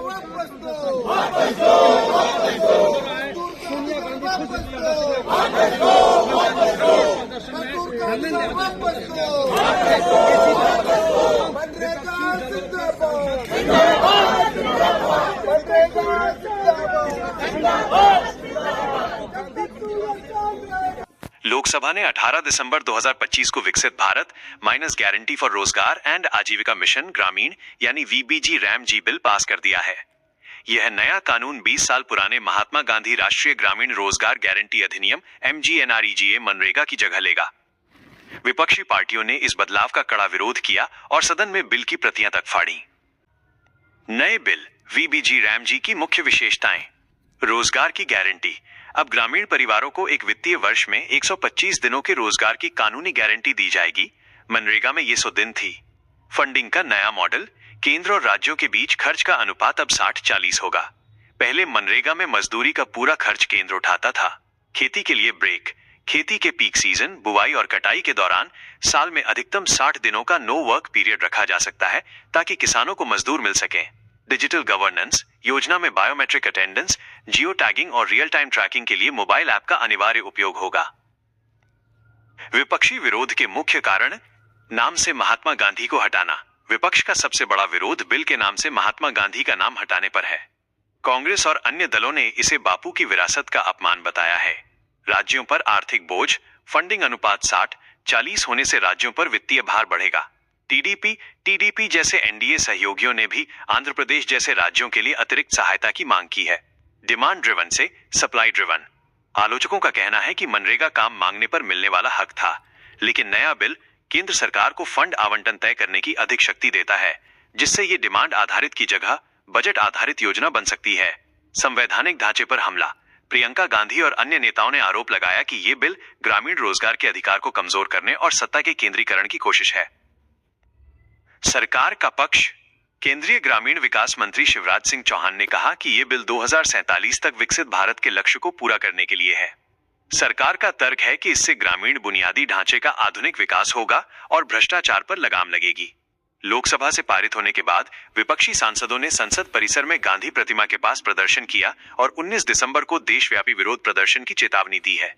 वापस दो, वापस दो, वापस दो, सोनिया गांधी वापस दो, वापस दो, वापस दो, वापस दो, मनरेगा जिंदाबाद, जिंदाबाद, मनरेगा जिंदाबाद, लोकसभा ने 18 दिसंबर 2025 को विकसित भारत माइनस गारंटी फॉर रोजगार एंड आजीविका मिशन ग्रामीण यानी वीबीजी रैम जी बिल पास कर दिया है। यह नया कानून 20 साल पुराने महात्मा गांधी राष्ट्रीय ग्रामीण रोजगार गारंटी अधिनियम MGNREGA मनरेगा की जगह लेगा। विपक्षी पार्टियों ने इस बदलाव का कड़ा विरोध किया और सदन में बिल की प्रतियां तक फाड़ी। नए बिल वीबीजी रैम जी की मुख्य विशेषताएं। रोजगार की गारंटी। अब ग्रामीण परिवारों को एक वित्तीय वर्ष में 125 दिनों के रोजगार की कानूनी गारंटी दी जाएगी। मनरेगा में ये 100 दिन थी। फंडिंग का नया मॉडल। केंद्र और राज्यों के बीच खर्च का अनुपात अब 60-40 होगा। पहले मनरेगा में मजदूरी का पूरा खर्च केंद्र उठाता था। खेती के लिए ब्रेक। खेती के पीक सीजन बुआई और कटाई के दौरान साल में अधिकतम 60 दिनों का नो वर्क पीरियड रखा जा सकता है ताकि किसानों को मजदूर मिल सके। Digital governance. योजना में बायोमेट्रिक अटेंडेंस, जियो टैगिंग और रियल टाइम ट्रैकिंग के लिए मोबाइल ऐप का अनिवार्य उपयोग होगा। विपक्षी विरोध के मुख्य कारण। नाम से महात्मा गांधी को हटाना। विपक्ष का सबसे बड़ा विरोध बिल के नाम से महात्मा गांधी का नाम हटाने पर है। कांग्रेस और अन्य दलों ने इसे बापू की विरासत का अपमान बताया है। राज्यों पर आर्थिक बोझ। फंडिंग अनुपात 60-40 होने से राज्यों पर वित्तीय भार बढ़ेगा। टीडीपी जैसे एनडीए सहयोगियों ने भी आंध्र प्रदेश जैसे राज्यों के लिए अतिरिक्त सहायता की मांग की है। डिमांड ड्रिवन से सप्लाई ड्रिवन। आलोचकों का कहना है कि मनरेगा काम मांगने पर मिलने वाला हक था, लेकिन नया बिल केंद्र सरकार को फंड आवंटन तय करने की अधिक शक्ति देता है, जिससे ये डिमांड आधारित की जगह बजट आधारित योजना बन सकती है। संवैधानिक ढांचे पर हमला। प्रियंका गांधी और अन्य नेताओं ने आरोप लगाया कि ये बिल ग्रामीण रोजगार के अधिकार को कमजोर करने और सत्ता के केंद्रीकरण की कोशिश है। सरकार का पक्ष। केंद्रीय ग्रामीण विकास मंत्री शिवराज सिंह चौहान ने कहा कि यह बिल 2047 तक विकसित भारत के लक्ष्य को पूरा करने के लिए है। सरकार का तर्क है कि इससे ग्रामीण बुनियादी ढांचे का आधुनिक विकास होगा और भ्रष्टाचार पर लगाम लगेगी। लोकसभा से पारित होने के बाद विपक्षी सांसदों ने संसद परिसर में गांधी प्रतिमा के पास प्रदर्शन किया और 19 दिसंबर को देशव्यापी विरोध प्रदर्शन की चेतावनी दी है।